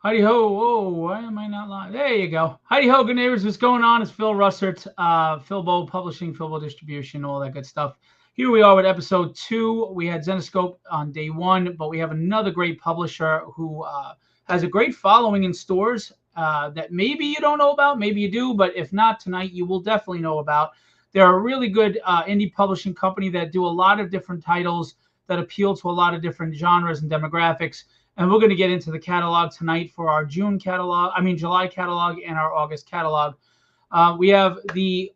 Heidi ho! Whoa, why am I not live? There you go. Heidi ho, good neighbors. What's going on? It's Phil Russert, Philbo Publishing, Philbo Distribution, all that good stuff. Here we are with episode 2. We had Zenoscope on day 1, but we have another great publisher who has a great following in stores that maybe you don't know about, maybe you do, but if not tonight, you will definitely know about. They're a really good indie publishing company that do a lot of different titles that appeal to a lot of different genres and demographics. And we're going to get into the catalog tonight for our July catalog and our August catalog. We have the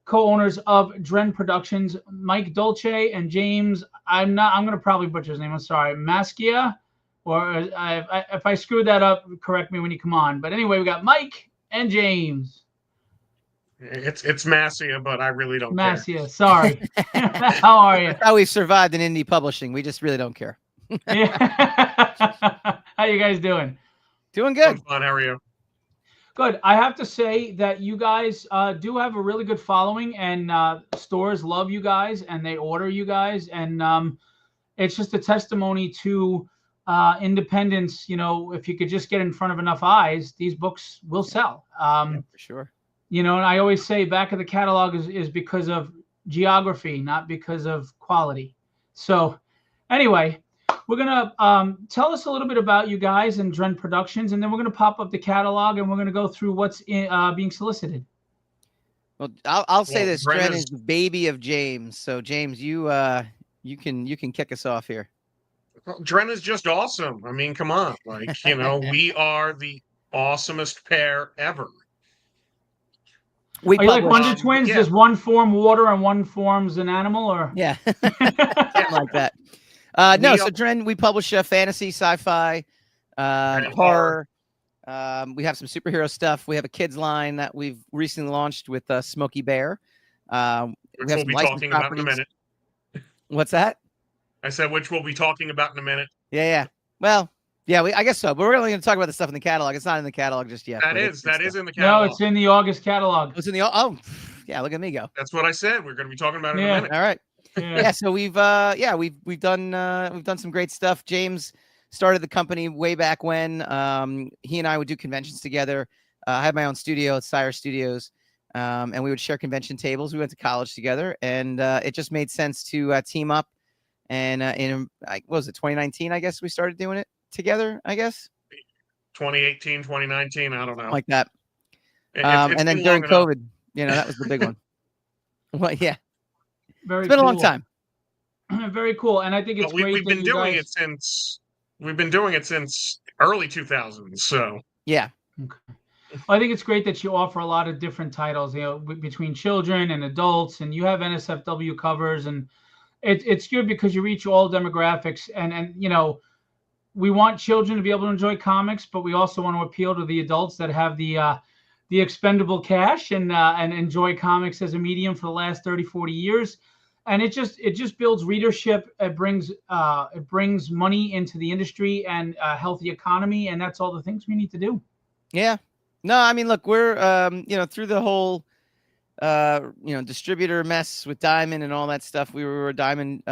co-owners of Dren Productions, Mike Dolce and James. I'm going to probably butcher his name. I'm sorry. Mascia, or if I screwed that up, correct me when you come on. But anyway, we got Mike and James. It's Mascia, but I really don't care. Mascia, sorry. How are you? That's how we've survived in indie publishing. We just really don't care. How you guys doing? Doing good. I'm fine. How are you? Good. I have to say that you guys do have a really good following, and stores love you guys, and they order you guys, and it's just a testimony to independence. You know, if you could just get in front of enough eyes, these books will sell. For sure. You know, and I always say back of the catalog is because of geography, not because of quality. So anyway, we're going to tell us a little bit about you guys and Dren Productions, and then we're going to pop up the catalog, and we're going to go through what's being solicited. Well, I'll say this. Dren is the baby of James. So, James, you can kick us off here. Well, Dren is just awesome. I mean, come on. Like, you know, we are the awesomest pair ever. Are you like Wonder Twins? Yeah. Does one form water and one forms an animal, or yeah, something like that. So Dren, we publish fantasy, sci-fi, horror. We have some superhero stuff. We have a kids line that we've recently launched with Smokey Bear. Which we'll be talking about in a minute. What's that? I said, which we'll be talking about in a minute. Yeah. Well, yeah, I guess so. But we're only going to talk about the stuff in the catalog. It's not in the catalog just yet. That is in the catalog. No, it's in the August catalog. It's in the yeah. Look at me go. That's what I said. We're going to be talking about it in a minute. All right. Yeah. So we've done some great stuff. James started the company way back when. He and I would do conventions together. I had my own studio at Sire Studios, and we would share convention tables. We went to college together, and it just made sense to team up. And what was it, 2019? I guess we started doing it together. I guess 2018, 2019. I don't know, like that. And then during COVID, that was the big one. Well, yeah. It's been a long time. Very cool, and I think it's great. We've been doing it since early 2000s. So yeah, okay. Well, I think it's great that you offer a lot of different titles. Between children and adults, and you have NSFW covers, and it's good because you reach all demographics. And we want children to be able to enjoy comics, but we also want to appeal to the adults that have the expendable cash and enjoy comics as a medium for the last 30, 40 years. And it just builds readership. It brings money into the industry and a healthy economy, and that's all the things we need to do. Yeah. No, I mean, look, we're through the whole distributor mess with Diamond and all that stuff. We were a Diamond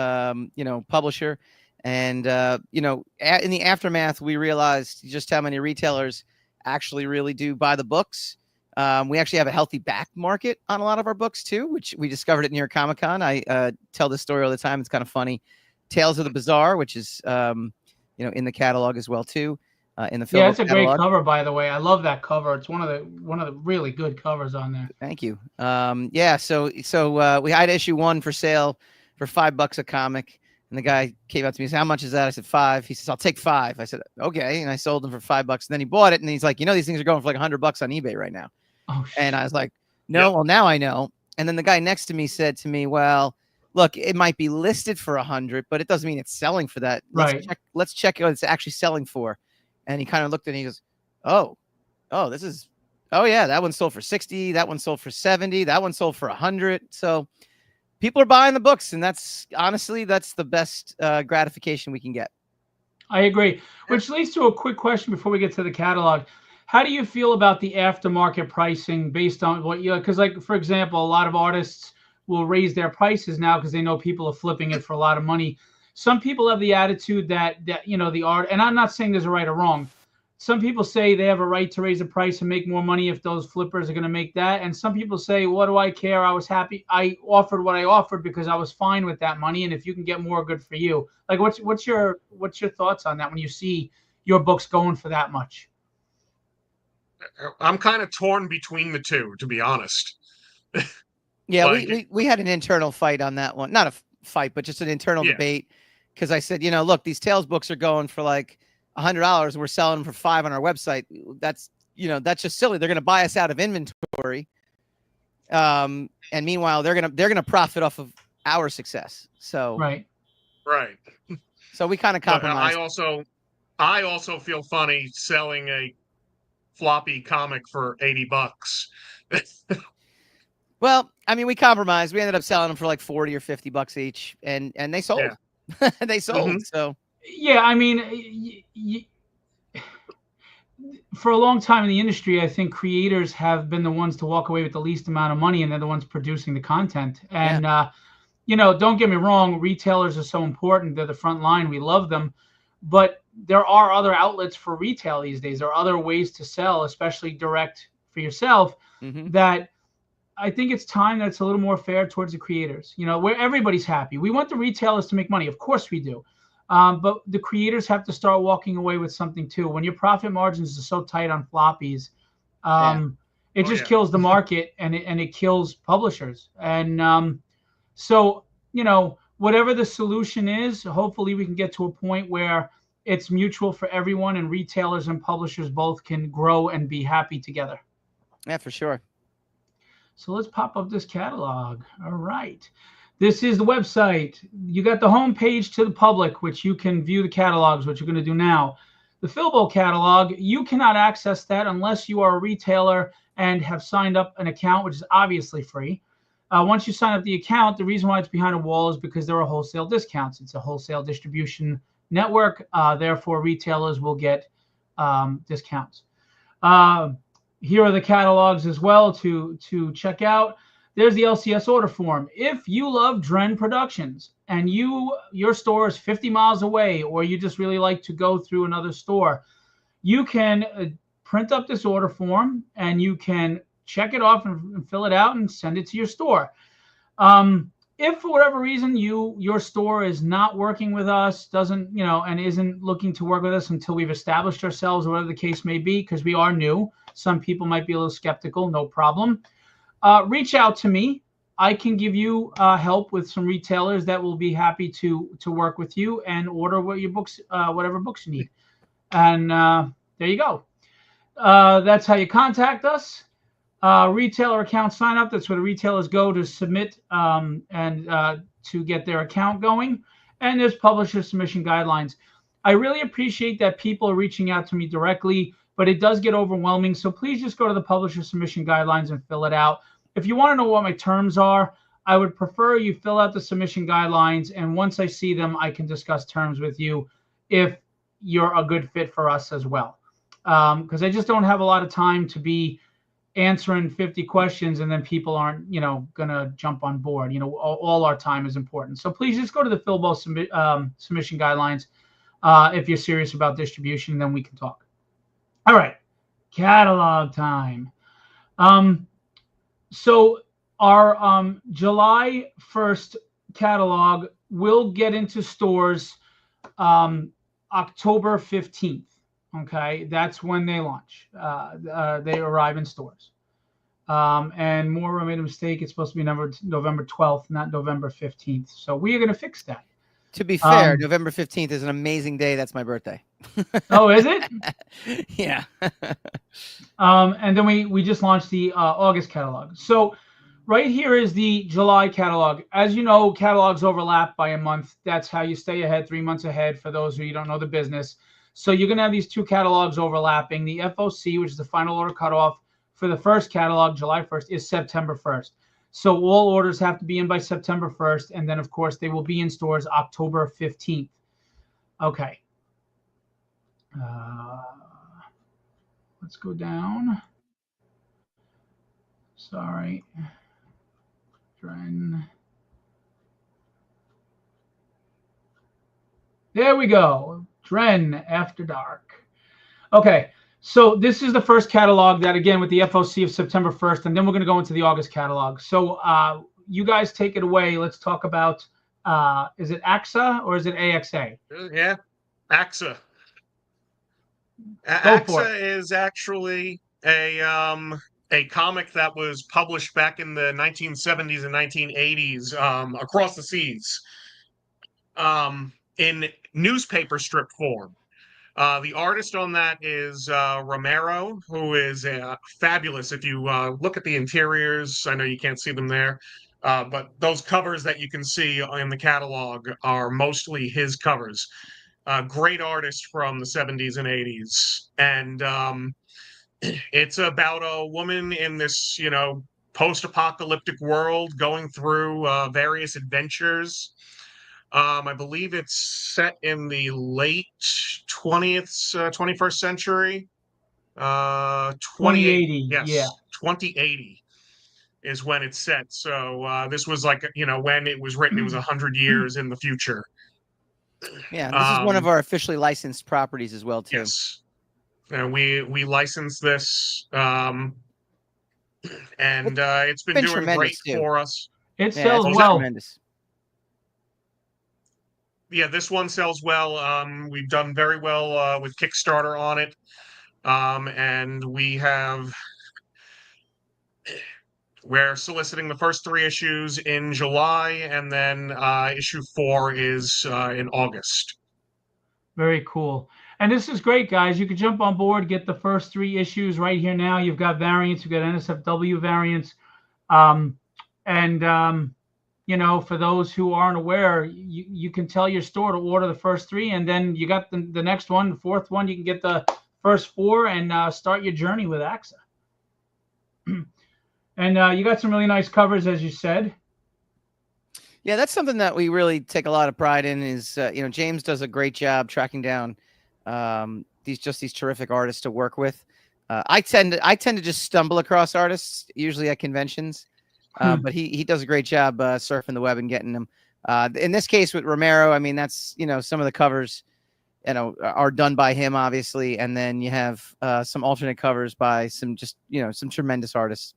publisher, and in the aftermath, we realized just how many retailers actually really do buy the books. We actually have a healthy back market on a lot of our books too, which we discovered at New York Comic Con. I tell this story all the time. It's kind of funny. Tales of the Bazaar, which is in the catalog as well too. In the Philviews it's a catalog. Great cover, by the way. I love that cover. It's one of the really good covers on there. Thank you. So we had issue 1 for sale for $5 a comic. And the guy came up to me and said, "How much is that?" I said, $5. He says, "I'll take 5." I said, "Okay." And I sold him for $5. And then he bought it. And he's like, these things are going for like $100 on eBay right now. Oh, and I was like, "No, well, now I know." And then the guy next to me said to me, "Well, look, it might be listed for 100, but it doesn't mean it's selling for that. Let's check what it's actually selling for." And he kind of looked at me and he goes, oh, yeah, that one sold for 60. That one sold for 70. That one sold for 100. So people are buying the books, and that's the best gratification we can get. I agree. Which leads to a quick question before we get to the catalog. How do you feel about the aftermarket pricing based on what because like, for example, a lot of artists will raise their prices now because they know people are flipping it for a lot of money. Some people have the attitude that the art, and I'm not saying there's a right or wrong, some people say they have a right to raise the price and make more money if those flippers are going to make that. And some people say, what do I care? I was happy. I offered what I offered because I was fine with that money. And if you can get more, good for you. Like, what's your thoughts on that when you see your books going for that much? I'm kind of torn between the two, to be honest. Yeah, Like, we had an internal fight on that one. Not a fight, but just an internal Yeah. debate. Because I said, look, these Tales books are going for like $100 and we're selling them for $5 on our website. That's just silly. They're going to buy us out of inventory. And meanwhile, they're gonna profit off of our success. So Right. So we kind of But compromised. I also feel funny selling a floppy comic for $80. Well, I mean, we compromised. We ended up selling them for like 40 or 50 bucks each, and they sold. Yeah. They sold. Mhm. So Yeah, I mean, for a long time in the industry, I think creators have been the ones to walk away with the least amount of money, and they're the ones producing the content. And don't get me wrong, retailers are so important. They're the front line. We love them. But there are other outlets for retail these days. There are other ways to sell, especially direct for yourself, that I think it's time that it's a little more fair towards the creators, where everybody's happy. We want the retailers to make money. Of course we do. But the creators have to start walking away with something too. When your profit margins are so tight on floppies, it just kills the market and it kills publishers. And so, whatever the solution is, hopefully we can get to a point where it's mutual for everyone and retailers and publishers both can grow and be happy together. Yeah, for sure. So let's pop up this catalog. All right. This is the website. You got the home page to the public, which you can view the catalogs, which you're going to do now. The Philbo catalog, you cannot access that unless you are a retailer and have signed up an account, which is obviously free. Once you sign up the account, the reason why it's behind a wall is because there are wholesale discounts. It's a wholesale distribution network. Therefore, retailers will get discounts. Here are the catalogs as well to check out. There's the LCS order form. If you love Dren Productions and your store is 50 miles away, or you just really like to go through another store, you can print up this order form and you can check it off and fill it out and send it to your store. If for whatever reason your store is not working with us, doesn't, and isn't looking to work with us until we've established ourselves, or whatever the case may be, because we are new, some people might be a little skeptical, no problem. Reach out to me. I can give you help with some retailers that will be happy to work with you and order whatever books you need. And there you go. That's how you contact us. Retailer account sign up. That's where the retailers go to submit and to get their account going. And there's publisher submission guidelines. I really appreciate that people are reaching out to me directly, but it does get overwhelming. So please just go to the publisher submission guidelines and fill it out. If you want to know what my terms are, I would prefer you fill out the submission guidelines. And once I see them, I can discuss terms with you if you're a good fit for us as well. Because I just don't have a lot of time to be answering 50 questions and then people aren't, going to jump on board. All our time is important. So please just go to the Philbo submission guidelines if you're serious about distribution, and then we can talk. All right, catalog time. So our July 1st catalog will get into stores October 15th. Okay, that's when they launch. They arrive in stores. And Moore made a mistake. It's supposed to be November 12th, not November 15th. So we are going to fix that. To be fair, November 15th is an amazing day. That's my birthday. Oh, is it? Yeah. And then we just launched the August catalog. So right here is the July catalog. As you know, catalogs overlap by a month. That's how you stay ahead, 3 months ahead for those who you don't know the business. So you're going to have these two catalogs overlapping. The FOC, which is the final order cutoff for the first catalog, July 1st, is September 1st. So all orders have to be in by September 1st. And then, of course, they will be in stores October 15th. Okay. Let's go down. Sorry. Dren. There we go. Dren After Dark. Okay. So this is the first catalog that, again, with the FOC of September 1st, and then we're going to go into the August catalog. So you guys take it away. Let's talk about, is it AXA or is it AXA? Yeah, AXA. Go for AXA is actually a comic that was published back in the 1970s and 1980s across the seas in newspaper strip form. The artist on that is Romero, who is fabulous. If you look at the interiors, I know you can't see them there, but those covers that you can see in the catalog are mostly his covers. Great artist from the 70s and 80s. And it's about a woman in this, post-apocalyptic world going through various adventures. I believe it's set in the late 21st century. 2080. Yes, Yeah. 2080 is when it's set. So this was like, when it was written, it was 100 years in the future. Yeah, this is one of our officially licensed properties as well, too. Yes. And we licensed this, and it's been doing great for us. It sells well. Tremendous. Yeah, this one sells well. We've done very well with Kickstarter on it, and we're soliciting the first 3 issues in July, and then issue 4 is in August. Very cool. And this is great, guys. You can jump on board, get the first 3 issues right here now. You've got variants, you've got NSFW variants. For those who aren't aware, you can tell your store to order the first 3, and then you got the next one, the 4th one. You can get the first 4 and start your journey with AXA. And you got some really nice covers, as you said. Yeah, that's something that we really take a lot of pride in. Is James does a great job tracking down these terrific artists to work with. I tend to just stumble across artists usually at conventions, but he does a great job surfing the web and getting them. In this case with Romero, I mean that's some of the covers are done by him obviously, and then you have some alternate covers by some tremendous artists.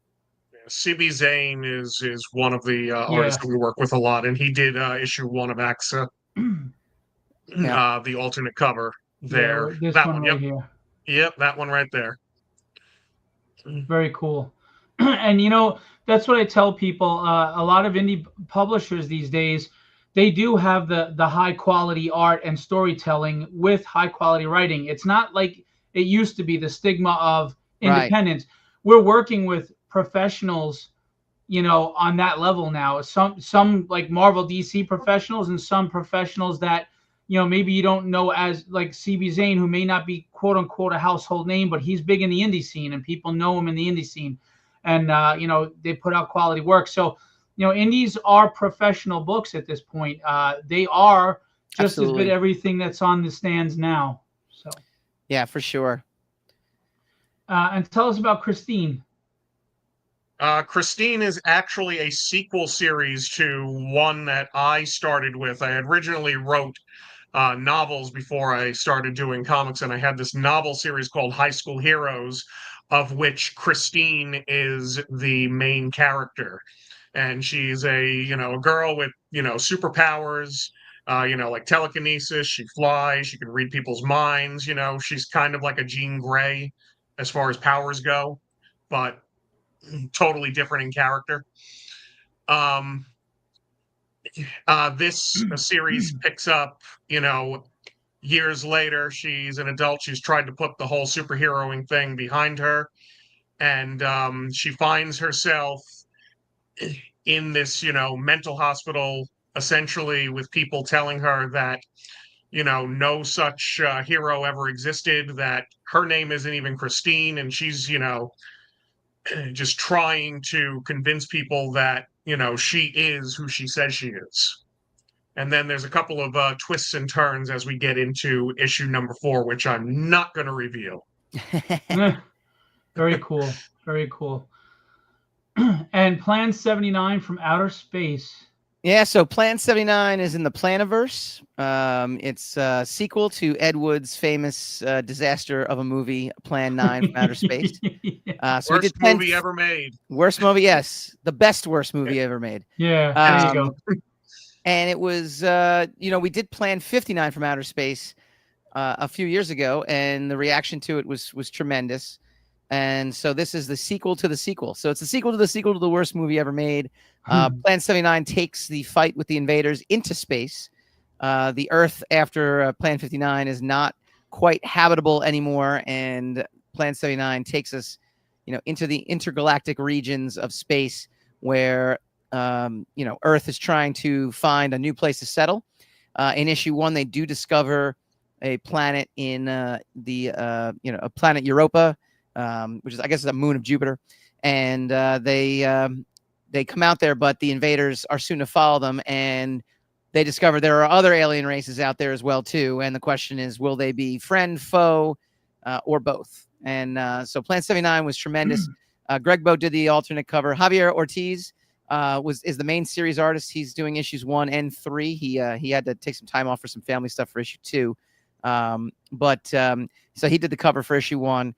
CB Zane is one of the artists that we work with a lot, and he did issue 1 of AXA. The alternate cover there. This that one right here. Yep, that one right there. Very cool. And that's what I tell people. A lot of indie publishers these days, they do have the high quality art and storytelling with high quality writing. It's not like it used to be, the stigma of independence. Right. We're working with professionals, on that level now. Some like Marvel DC professionals, and some professionals that maybe you don't know, as like CB Zane, who may not be quote unquote a household name, but he's big in the indie scene and people know him in the indie scene, and they put out quality work. So indies are professional books at this point. They are just Absolutely. As good everything that's on the stands now. So yeah, for sure. And tell us about Christine. Christine is actually a sequel series to one that I started with. I originally wrote novels before I started doing comics, and I had this novel series called High School Heroes, of which Christine is the main character. And she's a girl with superpowers, like telekinesis. She flies, she can read people's minds. She's kind of like a Jean Grey as far as powers go, but totally different in character. This series picks up, years later. She's an adult. She's tried to put the whole superheroing thing behind her, and she finds herself in this, mental hospital, essentially, with people telling her that, no such hero ever existed, that her name isn't even Christine, and she's, just trying to convince people that, she is who she says she is. And then there's a couple of twists and turns as we get into issue number 4, which I'm not going to reveal. Very cool. Very cool. And Plan 79 from Outer Space. Yeah, so Plan 79 is in the Planiverse. It's a sequel to Ed Wood's famous disaster of a movie, Plan 9 from Outer Space. So we Worst did 10 movie ever made. Worst movie, yes. The best worst movie ever made. Yeah, there you go. And it was, we did Plan 59 from Outer Space a few years ago, and the reaction to it was tremendous. And so this is the sequel to the sequel. So it's the sequel to the sequel to the worst movie ever made. Plan 79 takes the fight with the invaders into space. The Earth after Plan 59 is not quite habitable anymore, and Plan 79 takes us, into the intergalactic regions of space where, Earth is trying to find a new place to settle. In issue 1, they do discover a planet in a planet Europa, which is, I guess, is a moon of Jupiter, and they come out there, but the invaders are soon to follow them, and they discover there are other alien races out there as well too. And the question is, will they be friend, foe, or both? And so Plan 79 was tremendous. Greg Bowe did the alternate cover. Javier Ortiz is the main series artist. He's doing issues 1 and 3. He had to take some time off for some family stuff for issue 2. So he did the cover for issue 1.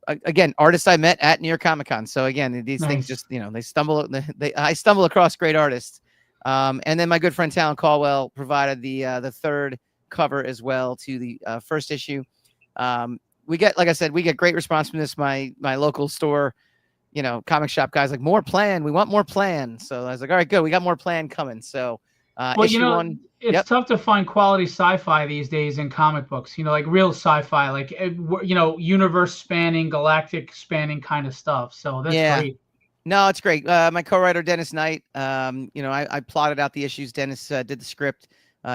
Again, artists I met at New York Comic Con. So again, these things just, I stumble across great artists. And then my good friend Talon Caldwell provided the third cover as well to the first issue. We get, like I said, we get great response from this. My local store, comic shop guys like, more Plan. We want more Plan. So I was like, all right, good. We got more Plan coming. So issue 1. It's tough to find quality sci-fi these days in comic books, like real sci-fi, like, universe spanning, galactic spanning kind of stuff. So that's great. No, it's great. My co-writer, Dennis Knight, I plotted out the issues. Dennis did the script,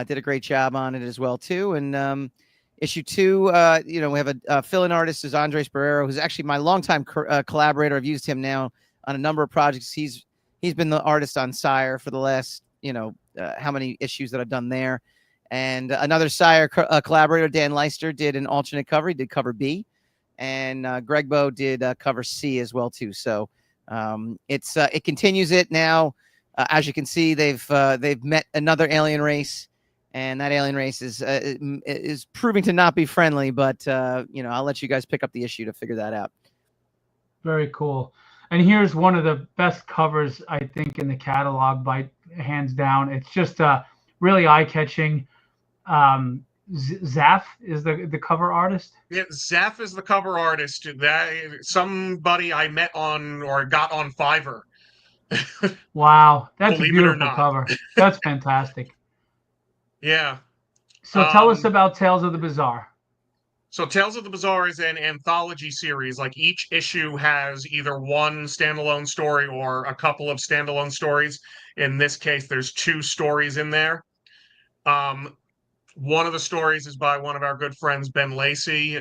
did a great job on it as well, too. And issue 2, we have a fill-in artist is Andres Barrero, who's actually my longtime collaborator. I've used him now on a number of projects. He's been the artist on Sire for the last, how many issues that I've done there. And another Sire collaborator, Dan Leister, did an alternate cover. He did cover B. And Greg Bowe did cover C as well, too. So it continues it now. As you can see, they've met another alien race, and that alien race is proving to not be friendly. But I'll let you guys pick up the issue to figure that out. Very cool. And here's one of the best covers, I think, in the catalog by hands down. It's just really eye-catching. Zaf is the cover artist. Yeah, Zaf is the cover artist. That somebody I met on or got on Fiverr. Wow, that's a beautiful cover. That's fantastic. Yeah. So tell us about Tales of the Bizarre. So Tales of the Bizarre is an anthology series. Like, each issue has either one standalone story or a couple of standalone stories. In this case, there's 2 stories in there. One of the stories is by one of our good friends, Ben Lacey,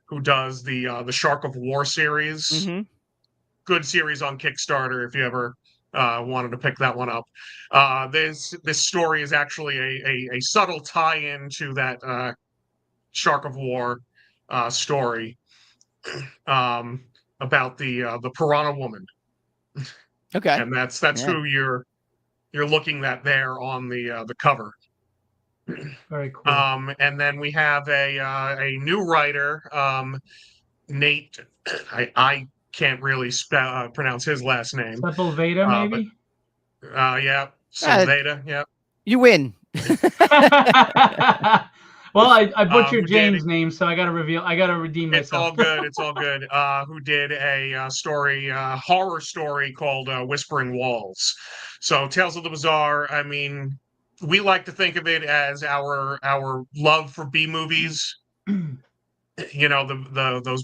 who does the Shark of War series. Mm-hmm. Good series on Kickstarter if you ever wanted to pick that one up. This story is actually a subtle tie-in to that Shark of War story about the Piranha Woman. Okay. And that's who you're looking at there on the cover. Very cool. And then we have a new writer, Nate. I can't really pronounce his last name. Sepulveda, maybe. Yeah, Sepulveda. Yeah. You win. Well, I butchered James' name, so I got to redeem myself. It's all good. It's all good. Who did a horror story called Whispering Walls. So Tales of the Bizarre, I mean, we like to think of it as our love for B movies. Those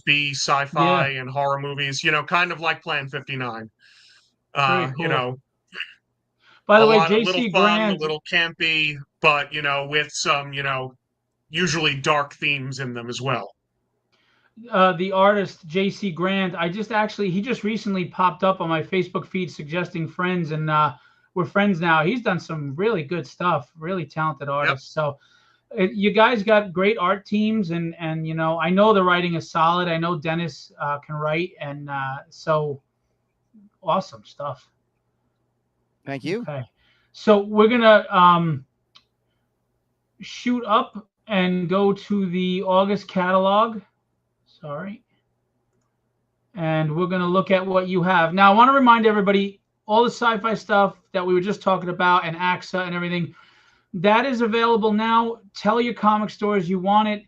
B sci-fi and horror movies, kind of like Plan 59. Cool. By the way, JC a little fun, Grant, a little campy, but with some, usually dark themes in them as well. The artist JC Grant, he just recently popped up on my Facebook feed suggesting friends, and we're friends now. He's done some really good stuff, really talented artists. Yep. So you guys got great art teams, and I know the writing is solid. I know Dennis can write, and so awesome stuff. Thank you. Okay. So we're gonna shoot up and go to the August catalog. Sorry. And we're going to look at what you have. Now, I want to remind everybody, all the sci-fi stuff that we were just talking about and AXA and everything, that is available now. Tell your comic stores you want it.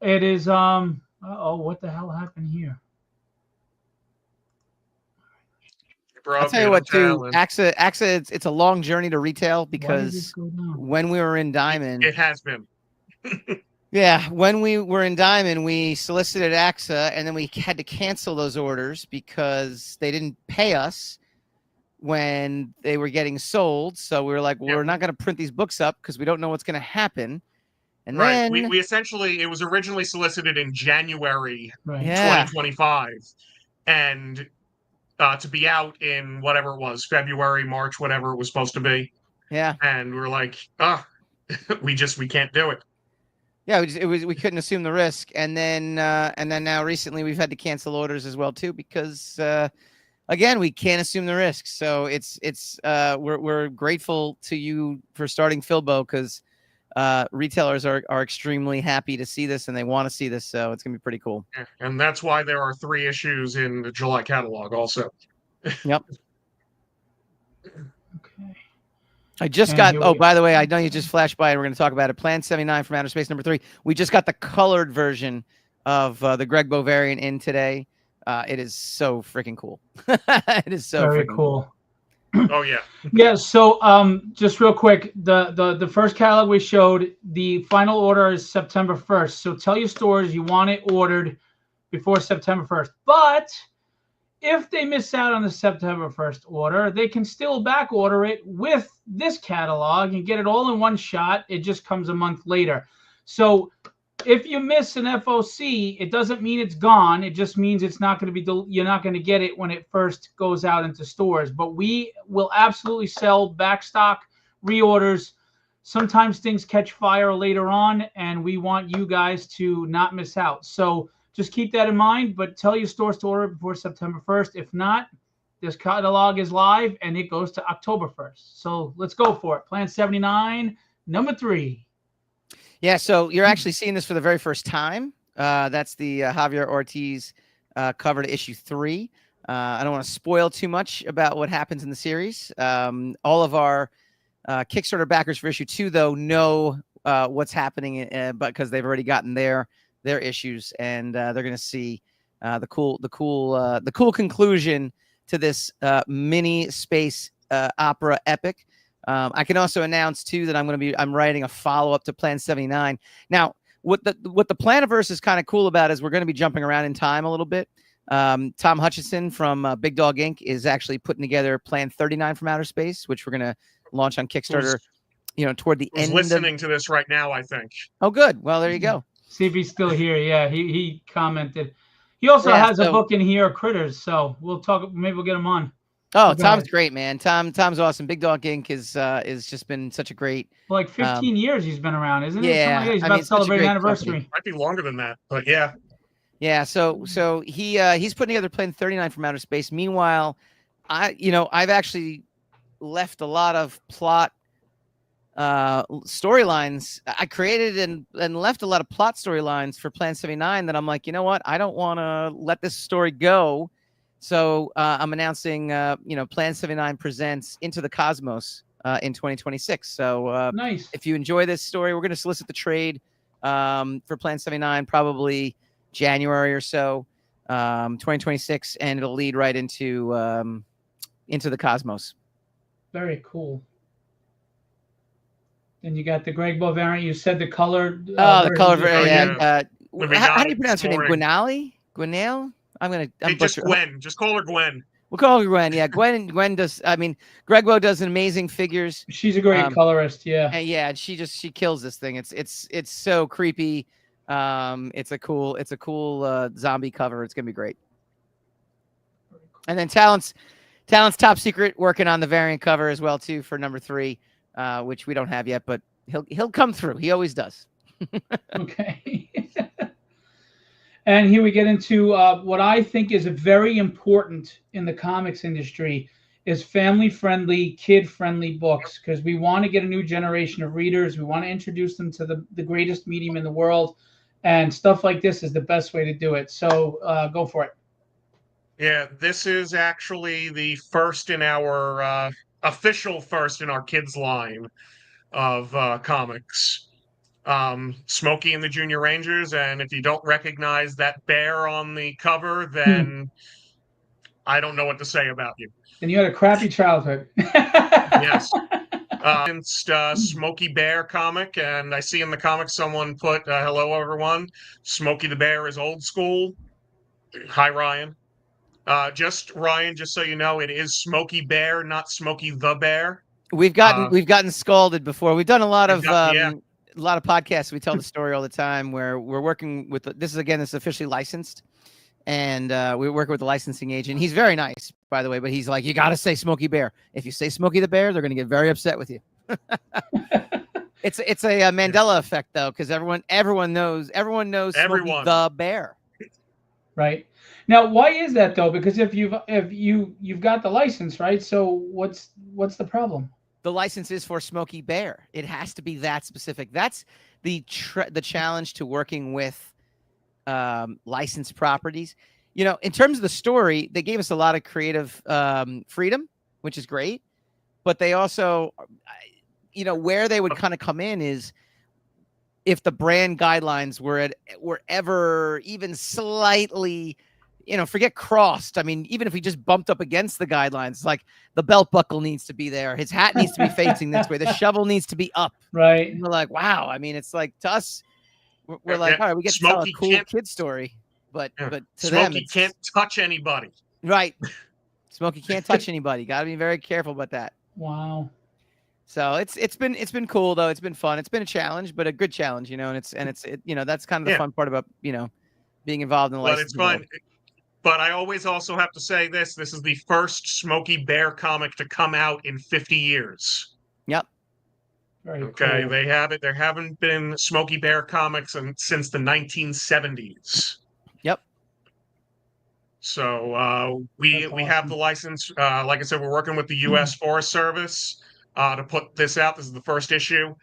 It is, uh-oh, what the hell happened here? I'll tell you what, too, AXA, it's a long journey to retail because when we were in Diamond, it has been. Yeah, when we were in Diamond, we solicited AXA, and then we had to cancel those orders because they didn't pay us when they were getting sold. So we were like, well, we're not going to print these books up because we don't know what's going to happen. And then we essentially, it was originally solicited in January 2025, and to be out in whatever it was, February, March, whatever it was supposed to be. Yeah, and we were like, we can't do it. Yeah, we couldn't assume the risk, and then now recently we've had to cancel orders as well too because again we can't assume the risk. So we're grateful to you for starting Philbo because retailers are extremely happy to see this and they want to see this. So it's gonna be pretty cool. Yeah, and that's why there are 3 issues in the July catalog also. Yep. Okay. I just got, by the way, I know you just flashed by and we're going to talk about it. Plan 79 from Outer Space #3. We just got the colored version of the Greg Bowe variant in today. It is so freaking cool. It is so very freaking cool. Oh, yeah. Yeah, so just real quick, the first catalog we showed, the final order is September 1st. So tell your stores you want it ordered before September 1st. But if they miss out on the September 1st order, they can still back order it with this catalog and get it all in one shot. It just comes a month later. So if you miss an FOC, it doesn't mean it's gone. It just means it's not going to be, you're not going to get it when it first goes out into stores. But we will absolutely sell back stock, reorders. Sometimes things catch fire later on, and we want you guys to not miss out. So just keep that in mind, but tell your stores to order before September 1st. If not, this catalog is live, and it goes to October 1st. So let's go for it. Plan 79, number 3. Yeah, so you're actually seeing this for the very first time. That's the Javier Ortiz cover to issue 3. I don't want to spoil too much about what happens in the series. All of our Kickstarter backers for issue 2, though, know what's happening, but because they've already gotten their issues, and they're going to see the cool conclusion to this mini space opera epic. I can also announce too that I'm writing a follow-up to Plan 79. Now, what the Planiverse is kind of cool about is we're going to be jumping around in time a little bit. Tom Hutchison from Big Dog Inc. is actually putting together Plan 39 from Outer Space, which we're going to launch on Kickstarter. Toward the end. Listening to this right now, I think. Oh, good. Well, there you go. See if he's still here. Yeah, he commented. He also has a book in here, Critters. So we'll talk. Maybe we'll get him on. Oh, Tom's great, man. Tom's awesome. Big Dog Inc. is just been such a great. For like 15 years he's been around, isn't it? Yeah, He's about to celebrate an anniversary. Company. Might be longer than that, but yeah. Yeah. So he's putting together Plan 39 from Outer Space. Meanwhile, I've actually left a lot of plot storylines. I created and left a lot of plot storylines for Plan 79 that I'm like, you know what? I don't want to let this story go. So I'm announcing, Plan 79 presents Into the Cosmos in 2026. So nice. If you enjoy this story, we're going to solicit the trade for Plan 79 probably January or so, 2026, and it'll lead right into the Cosmos. Very cool. Then you got the Greg Bowe variant. You said the color. The color variant. How do you pronounce her name? Gwenail? Just Gwen. Just call her Gwen. We'll call her Gwen. Yeah, Gwen does. I mean, Greg Bowe does an amazing figures. She's a great colorist. Yeah. And yeah, she kills this thing. It's so creepy. It's a cool zombie cover. It's gonna be great. And then Talent's top secret working on the variant cover as well too for number 3, which we don't have yet, but he'll come through. He always does. Okay. And here we get into what I think is very important in the comics industry is family-friendly, kid-friendly books because we want to get a new generation of readers. We want to introduce them to the greatest medium in the world, and stuff like this is the best way to do it. So go for it. Yeah, this is actually the first in our official first in our kids line of comics. Smokey and the Junior Rangers, and if you don't recognize that bear on the cover, then I don't know what to say about you. And you had a crappy childhood. Yes. It's Smokey Bear comic, and I see in the comic someone put, hello everyone, Smokey the Bear is old school. Hi, Ryan. Ryan, just so you know, it is Smokey Bear, not Smokey the Bear. We've gotten scalded before. We've done a lot of podcasts. We tell the story all the time where we're working with this is officially licensed, and we're working with the licensing agent. He's very nice, by the way, but he's like, you got to say Smokey Bear. If you say Smokey the Bear, they're going to get very upset with you. It's a Mandela effect though, because everyone knows Smokey the Bear. Right. Now, why is that though? Because if you've got the license, right? So what's the problem? The license is for Smokey Bear. It has to be that specific. That's the challenge to working with licensed properties. You know, in terms of the story, they gave us a lot of creative freedom, which is great. But they also, where they would kind of come in is if the brand guidelines were ever even slightly, forget crossed. I mean, even if we just bumped up against the guidelines, like the belt buckle needs to be there, his hat needs to be facing this way, the shovel needs to be up. Right. And we're like, wow. I mean, it's like to us, we're like, all right, we get to tell a cool kid story, but to Smokey them, can't touch anybody. Right. Smokey can't touch anybody. Got to be very careful about that. Wow. So it's been cool though. It's been fun. It's been a challenge, but a good challenge, and it's that's kind of the fun part about being involved in the license. But it's fun. But I always also have to say this is the first Smokey Bear comic to come out in 50 years. Yep. Very okay, cool. they have it. There haven't been Smokey Bear comics since the 1970s. Yep. So we have the license. Like I said, we're working with the U.S. Forest Service to put this out. This is the first issue.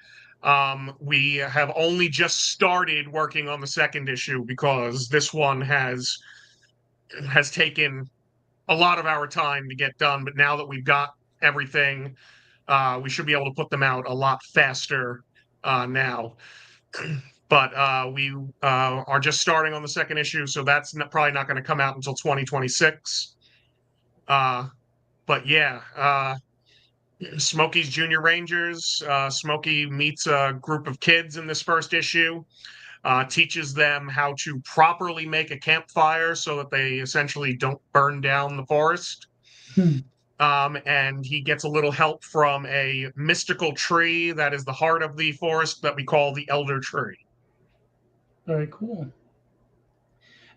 We have only just started working on the second issue because this one has taken a lot of our time to get done. But now that we've got everything, we should be able to put them out a lot faster now. But we are just starting on the second issue, so that's probably not going to come out until 2026. But yeah, Smokey's Junior Rangers. Smokey meets a group of kids in this first issue, teaches them how to properly make a campfire so that they essentially don't burn down the forest. And he gets a little help from a mystical tree that is the heart of the forest that we call the Elder Tree. Very cool.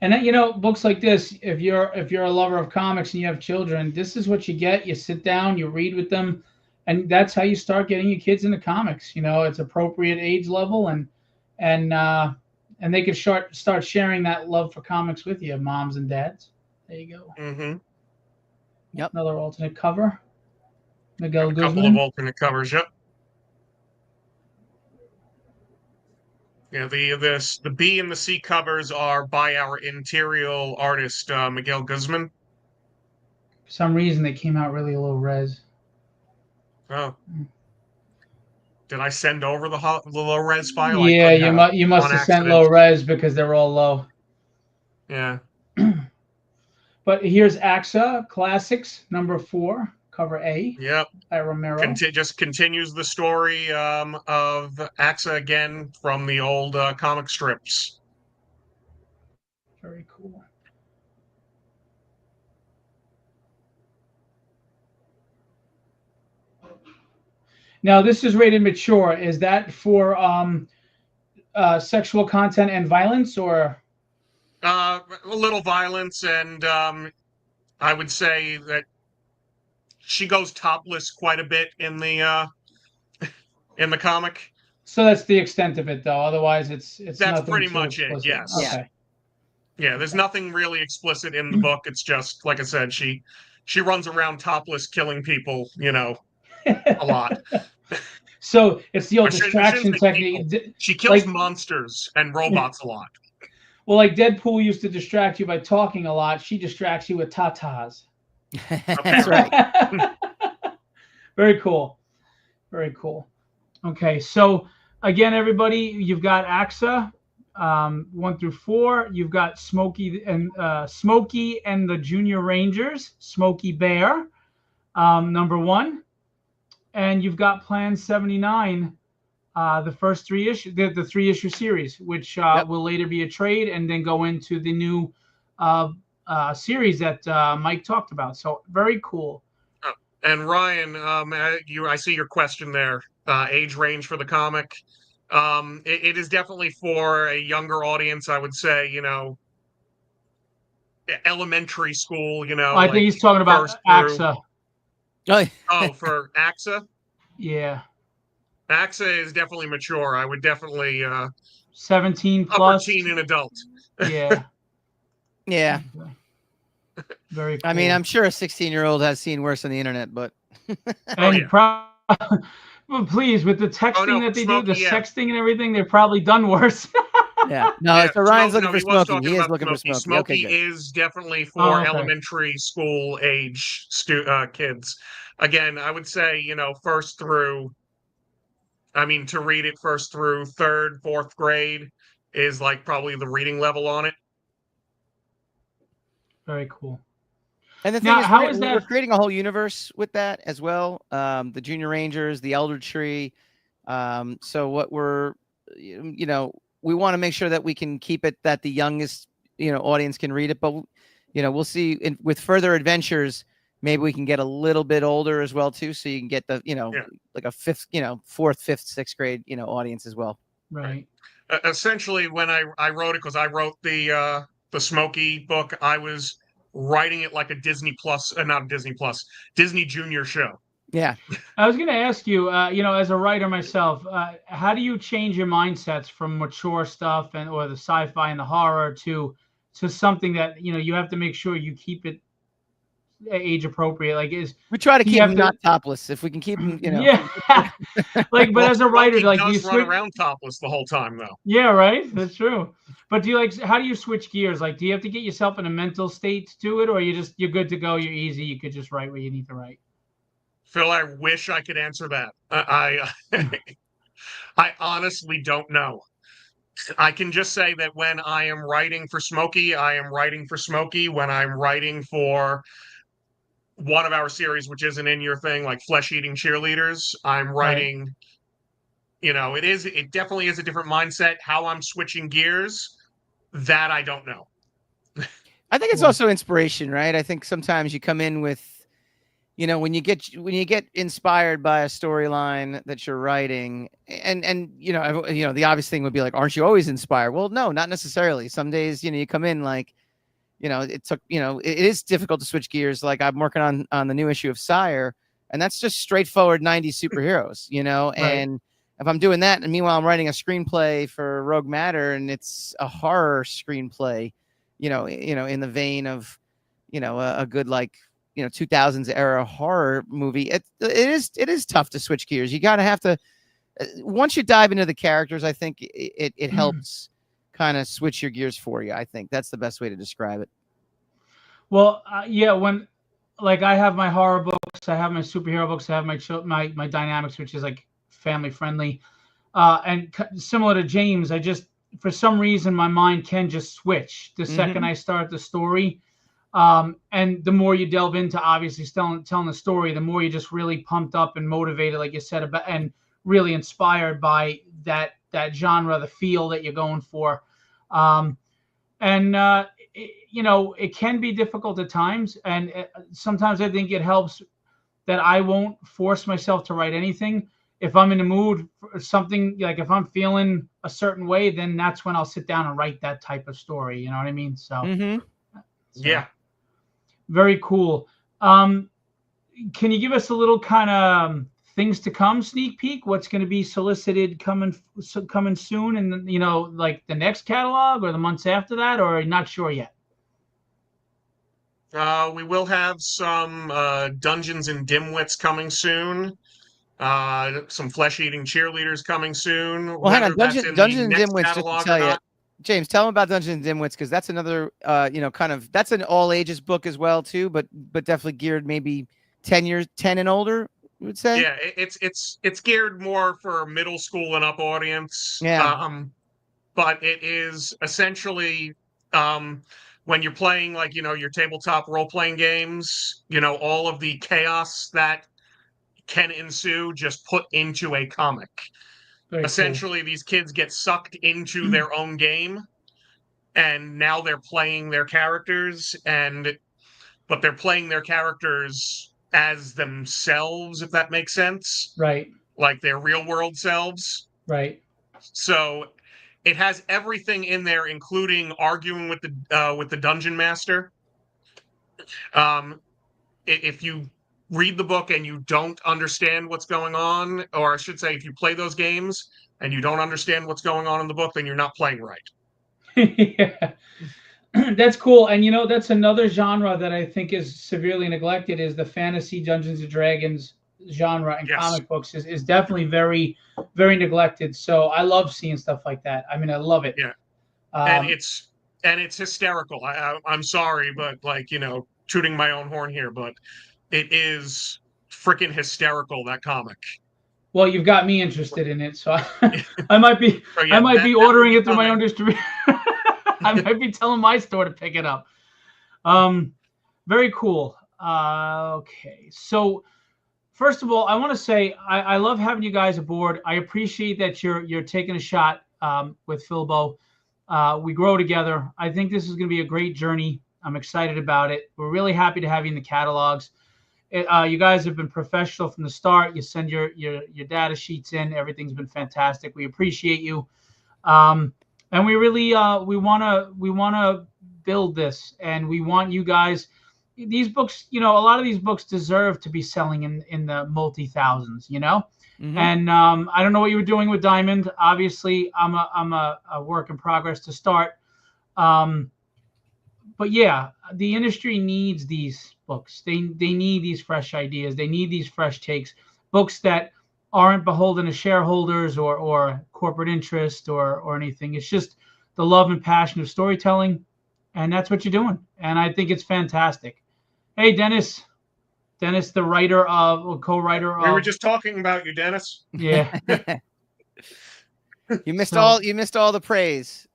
And then, books like this, if you're a lover of comics and you have children, this is what you get. You sit down, you read with them, and that's how you start getting your kids into comics. It's appropriate age level, and they can start sharing that love for comics with you, moms and dads. There you go. Mm-hmm. Yep. Another alternate cover. Miguel Guzman. A couple of alternate covers. Yep. Yeah, the B and the C covers are by our interior artist Miguel Guzman. For some reason, they came out really low res. Oh. Did I send over the low res file? Yeah, you must have sent low res because they're all low. Yeah. But here's AXA Classics #4, cover A. Yep. By Romero. Just continues the story of AXA again from the old comic strips. Very cool. Now, this is rated mature. Is that for sexual content and violence, or? A little violence, and I would say that she goes topless quite a bit in the comic. So that's the extent of it, though. Otherwise, it's that's pretty much it. Yes. Okay. Yeah, there's nothing really explicit in the book. It's just, like I said, she runs around topless killing people, a lot. So it's the old I shouldn't distraction say technique. people. She kills Like, monsters and robots a lot. well, like Deadpool used to distract you by talking a lot. She distracts you with tatas. That's right. Very cool. Very cool. Okay, so again, everybody, you've got AXA 1 through 4. You've got Smokey and the Junior Rangers, Smokey Bear, number 1, and you've got Plan 79, the first 3 issue, the 3-issue series, which will later be a trade and then go into the new series that Mike talked about. So very cool. And Ryan, I see your question there. Age range for the comic. It is definitely for a younger audience. I would say, elementary school. I think he's talking about AXA. Oh, for AXA. Yeah. AXA is definitely mature. I would definitely 17 plus. Upper teen and adult. Yeah. Yeah. Okay. Very cool. I mean, I'm sure a 16-year-old has seen worse on the internet, but well, please, with the texting that they do, the sexting and everything, they've probably done worse. Yeah. No, so Ryan's looking for Smokey. He is looking for Smokey. Smokey is definitely for elementary school age kids. Again, I would say, to read it first through 3rd, 4th grade is like probably the reading level on it. Very cool. And the thing is, we're creating a whole universe with that as well. The Junior Rangers, the Elder Tree. So what we're, we want to make sure that we can keep it that the youngest, audience can read it. But, we'll see with further adventures, maybe we can get a little bit older as well too. So you can get the, like a 5th, 4th, 5th, 6th grade, audience as well. Right. Essentially, when I wrote it, because I wrote the Smokey book, I was writing it like a Disney Junior show. Yeah. I was going to ask you, as a writer myself, how do you change your mindsets from mature stuff or the sci-fi and the horror to something that, you have to make sure you keep it age appropriate? Like, we try to keep them not topless if we can keep them, Yeah. But as a writer, like, you run around topless the whole time, though. Yeah, right. That's true. But how do you switch gears? Like, do you have to get yourself in a mental state to do it, or you're good to go? You're easy. You could just write what you need to write. Phil, I wish I could answer that. I honestly don't know. I can just say that when I am writing for Smokey, I am writing for Smokey. When I'm writing for one of our series, which isn't in your thing, like Flesh-Eating Cheerleaders, I'm writing, it definitely is a different mindset. How I'm switching gears, that I don't know. I think it's also inspiration, right? I think sometimes you come in with, when you get inspired by a storyline that you're writing, and the obvious thing would be like, aren't you always inspired? Well, no, not necessarily. Some days, you come in like, it is difficult to switch gears. Like, I'm working on the new issue of Sire, and that's just straightforward 90s superheroes, Right. And if I'm doing that, and meanwhile I'm writing a screenplay for Rogue Matter, and it's a horror screenplay, in the vein of, a good 2000s era horror movie, it is tough to switch gears. You gotta have to once you dive into the characters, I think it helps kind of switch your gears for you. I think that's the best way to describe it. Well, when I have my horror books, I have my superhero books, I have my dynamics, which is like family friendly, and similar to James, I just, for some reason, my mind can just switch the second I start the story. And the more you delve into obviously telling the story, the more you're just really pumped up and motivated, like you said, about, and really inspired by that genre, the feel that you're going for. It can be difficult at times. And sometimes I think it helps that I won't force myself to write anything. If I'm in the mood for something, like if I'm feeling a certain way, then that's when I'll sit down and write that type of story. You know what I mean? So, yeah. Very cool. Can you give us a little kind of things to come sneak peek? What's going to be solicited coming soon, and like the next catalog or the months after that, or are you not sure yet? We will have some Dungeons and Dimwits coming soon. Some flesh-eating cheerleaders coming soon. Well, hang on, Whether that's in Dungeons the and next Dimwits. Just to catalog tell or you, not. James, tell them about Dungeons and Dimwits, because that's another, that's an all ages book as well too, but definitely geared maybe 10 and older, you would say. Yeah, it's geared more for middle school and up audience. Yeah. But it is essentially when you're playing like your tabletop role-playing games, all of the chaos that can ensue just put into a comic. Very Essentially, these kids get sucked into their own game, and now they're playing their characters, but they're playing their characters as themselves, if that makes sense. cool. Right. Like their real world selves. Right. So it has everything in there, including arguing with the dungeon master. If you read the book and you don't understand what's going on, or I should say, if you play those games and you don't understand what's going on in the book, then you're not playing right. Yeah. That's cool. And that's another genre that I think is severely neglected, is the fantasy Dungeons and Dragons genre in Yes. comic books is definitely very, very neglected. So I love seeing stuff like that. I mean, I love it. Yeah. And it's hysterical. I'm sorry, but tooting my own horn here, but it is freaking hysterical, that comic. Well, you've got me interested in it, so I might be ordering it through my own distribution. I might be telling my store to pick it up. Very cool. Okay, so first of all, I want to say I love having you guys aboard. I appreciate that you're taking a shot with Philbo. We grow together. I think this is going to be a great journey. I'm excited about it. We're really happy to have you in the catalogs. You guys have been professional from the start. You send your data sheets in. Everything's been fantastic. We appreciate you. And we really we want to build this, and we want you guys. These books, a lot of these books deserve to be selling in the multi-thousands. Mm-hmm. And I don't know what you were doing with Diamond. Obviously, I'm a work in progress to start. But yeah, the industry needs these books. They need these fresh ideas. They need these fresh takes. Books that aren't beholden to shareholders or corporate interest or anything. It's just the love and passion of storytelling, and that's what you're doing. And I think it's fantastic. Hey, Dennis, the writer co-writer of. We were just talking about you, Dennis. Yeah. You missed all the praise.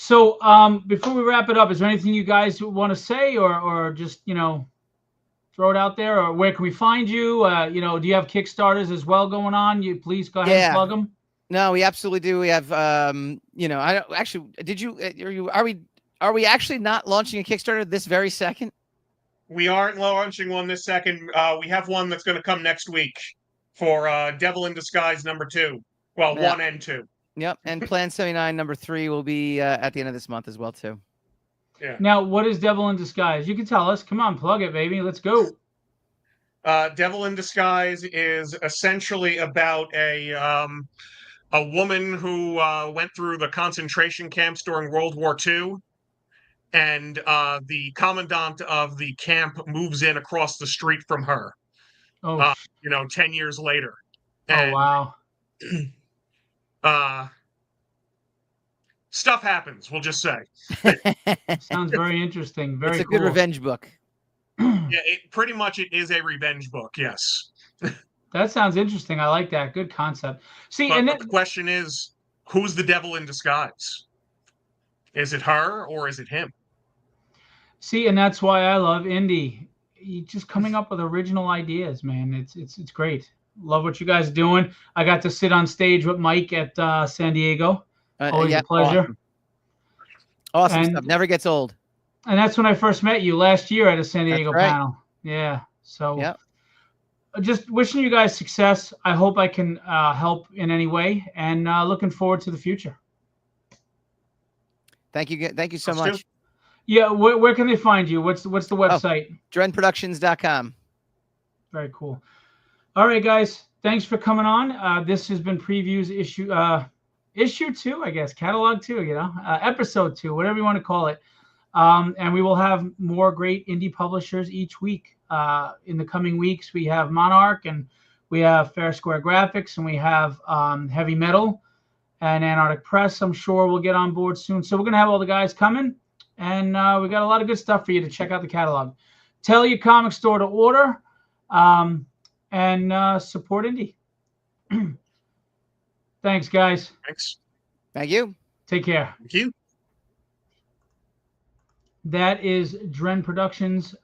So before we wrap it up, is there anything you guys want to say, or just throw it out there, or where can we find you? Do you have Kickstarters as well going on? You please go ahead and plug them. No, we absolutely do. We have I don't actually. Did you? Are we actually not launching a Kickstarter this very second? We aren't launching one this second. We have one that's going to come next week for Devil in Disguise #2. Well, 1 and 2. Yep, and Plan 79 #3 will be at the end of this month as well too. Yeah. Now, what is Devil in Disguise? You can tell us. Come on, plug it, baby. Let's go. Devil in Disguise is essentially about a woman who went through the concentration camps during World War II, and the commandant of the camp moves in across the street from her. Oh, 10 years later. And, wow. Stuff happens, we'll just say. Sounds very interesting. Very It's a good revenge book. Yeah, pretty much it is a revenge book, yes. That sounds interesting. I like that. Good concept. See, but the question is, who's the devil in disguise? Is it her or is it him? See, and that's why I love indie. You just coming up with original ideas, man. It's great. Love what you guys are doing. I got to sit on stage with Mike at San Diego. Always a pleasure. Awesome stuff. Never gets old. And that's when I first met you last year at a San Diego panel. Yeah. So just wishing you guys success. I hope I can help in any way, and looking forward to the future. Thank you. Thank you so much. Yeah. Where can they find you? What's the website? DrenProductions.com. Very cool. All right, guys. Thanks for coming on. This has been Previews issue 2, I guess, catalog 2, episode 2, whatever you want to call it. And we will have more great indie publishers each week. In the coming weeks, we have Monarch, and we have Fair Square Graphics, and we have Heavy Metal and Antarctic Press. I'm sure we'll get on board soon. So we're going to have all the guys coming, and we got a lot of good stuff for you to check out the catalog. Tell your comic store to order, and support indie. Thanks, guys. Thanks. Thank you. Take care. Thank you. That is Dren Productions.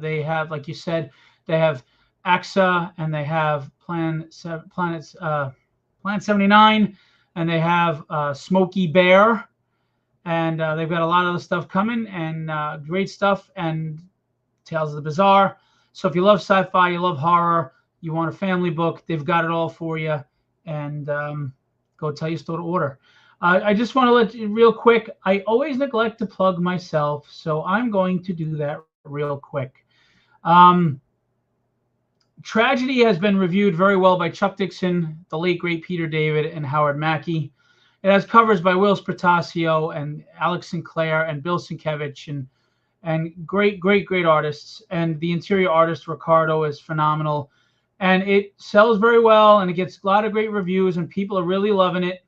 They have, like you said, they have AXA, and they have Planet 79, and they have Smokey Bear, and they've got a lot of other stuff coming, and great stuff, and Tales of the Bizarre. So if you love sci-fi, you love horror, you want a family book, they've got it all for you. And go tell your store to order. I just want to let you real quick. I always neglect to plug myself, so I'm going to do that real quick. Tragedy has been reviewed very well by Chuck Dixon, the late great Peter David, and Howard Mackey. It has covers by Will Sprotasio and Alex Sinclair and Bill Sienkiewicz, and great artists. And the interior artist Ricardo is phenomenal. And it sells very well, and it gets a lot of great reviews, and people are really loving it.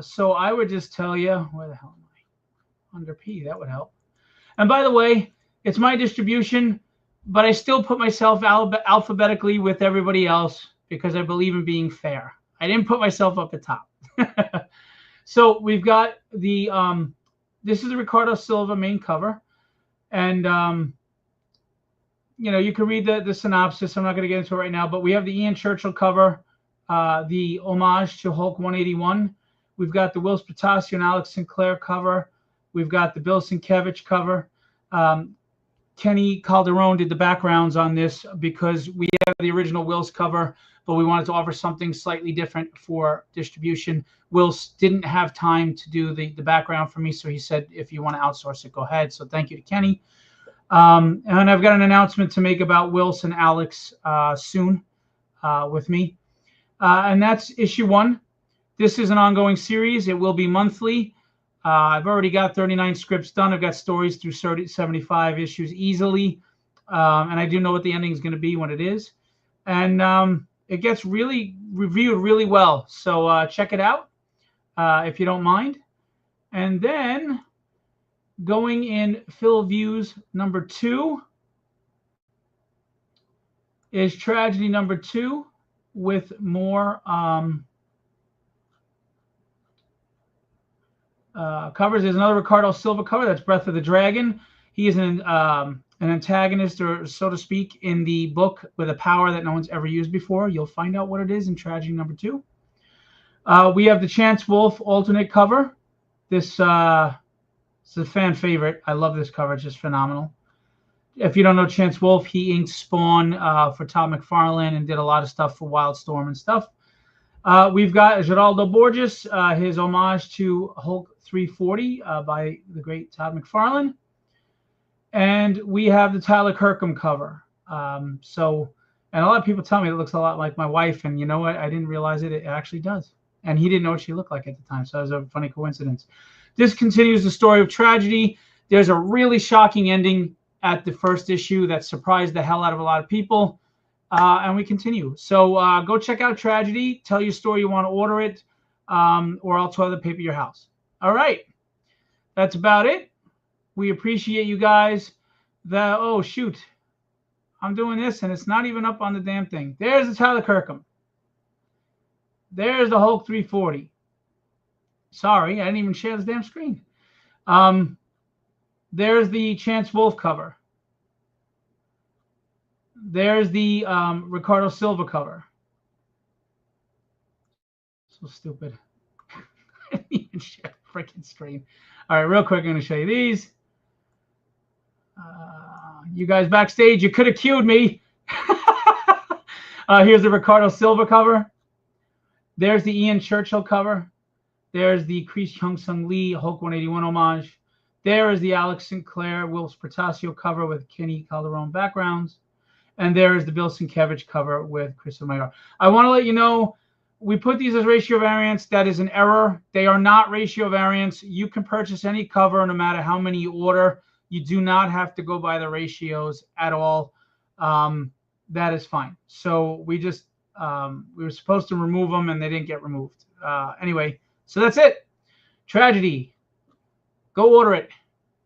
So I would just tell you, where the hell am I? Under P, that would help. And by the way, it's my distribution, but I still put myself alphabetically with everybody else because I believe in being fair. I didn't put myself up at top. So we've got the, this is the Ricardo Silva main cover. And, you can read the synopsis. I'm not going to get into it right now, but we have the Ian Churchill cover, the homage to Hulk 181. We've got the Will Sprotasio and Alex Sinclair cover. We've got the Bill Sienkiewicz cover. Kenny Calderon did the backgrounds on this because we have the original Will's cover, but we wanted to offer something slightly different for distribution. Will didn't have time to do the background for me, so he said, if you want to outsource it, go ahead. So thank you to Kenny. And I've got an announcement to make about Wills and Alex soon with me. And that's issue 1. This is an ongoing series. It will be monthly. I've already got 39 scripts done. I've got stories through 75 issues easily. And I do know what the ending is going to be when it is. And it gets really reviewed really well. So check it out if you don't mind. And then going in Philviews number 2 is Tragedy number 2 with more covers. There's another Ricardo Silva cover. That's Breath of the Dragon. He is an antagonist, or so to speak, in the book with a power that no one's ever used before. You'll find out what it is in Tragedy number 2. We have the Chance Wolf alternate cover. This is a fan favorite. I love this cover. It's just phenomenal. If you don't know Chance Wolf, he inked Spawn for Todd McFarlane and did a lot of stuff for Wildstorm and stuff. We've got Geraldo Borges, his homage to Hulk 340 by the great Todd McFarlane. And we have the Tyler Kirkham cover. And a lot of people tell me it looks a lot like my wife. And you know what? I didn't realize it. It actually does. And he didn't know what she looked like at the time. So it was a funny coincidence. This continues the story of Tragedy. There's a really shocking ending at the first issue that surprised the hell out of a lot of people. And we continue. So go check out Tragedy. Tell your store you want to order it, or I'll toilet paper your house. All right. That's about it. We appreciate you guys. Oh, shoot. I'm doing this, and it's not even up on the damn thing. There's the Tyler Kirkham. There's the Hulk 340. Sorry, I didn't even share this damn screen. There's the Chance Wolf cover. There's the Ricardo Silva cover. So stupid. I didn't even share the freaking screen. All right, real quick, I'm going to show you these. You guys backstage, you could have cued me. Here's the Ricardo Silva cover. There's the Ian Churchill cover. There's the Chris Hyung-Sung Lee Hulk 181 homage. There is the Alex Sinclair Will Sprotasio cover with Kenny Calderon backgrounds. And there is the Bill Sienkiewicz cover with Chris O'Meara. I want to let you know, we put these as ratio variants. That is an error. They are not ratio variants. You can purchase any cover no matter how many you order. You do not have to go by the ratios at all. That is fine. So we just, we were supposed to remove them and they didn't get removed. Anyway, so that's it. Tragedy. Go order it.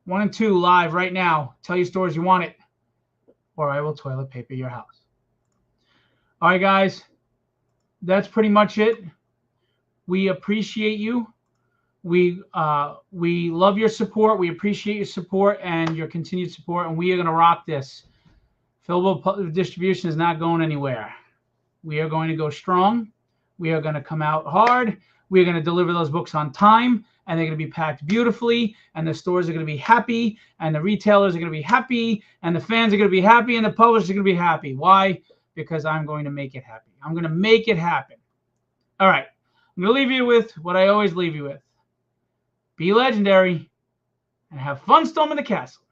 1 and 2 live right now. Tell your stores you want it, or I will toilet paper your house. All right, guys. That's pretty much it. We appreciate you. We love your support. We appreciate your support and your continued support, and we are going to rock this. Philviews distribution is not going anywhere. We are going to go strong. We are going to come out hard. We are going to deliver those books on time, and they're going to be packed beautifully, and the stores are going to be happy, and the retailers are going to be happy, and the fans are going to be happy, and the publishers are going to be happy. Why? Because I'm going to make it happen. I'm going to make it happen. All right. I'm going to leave you with what I always leave you with. Be legendary and have fun storming the castle.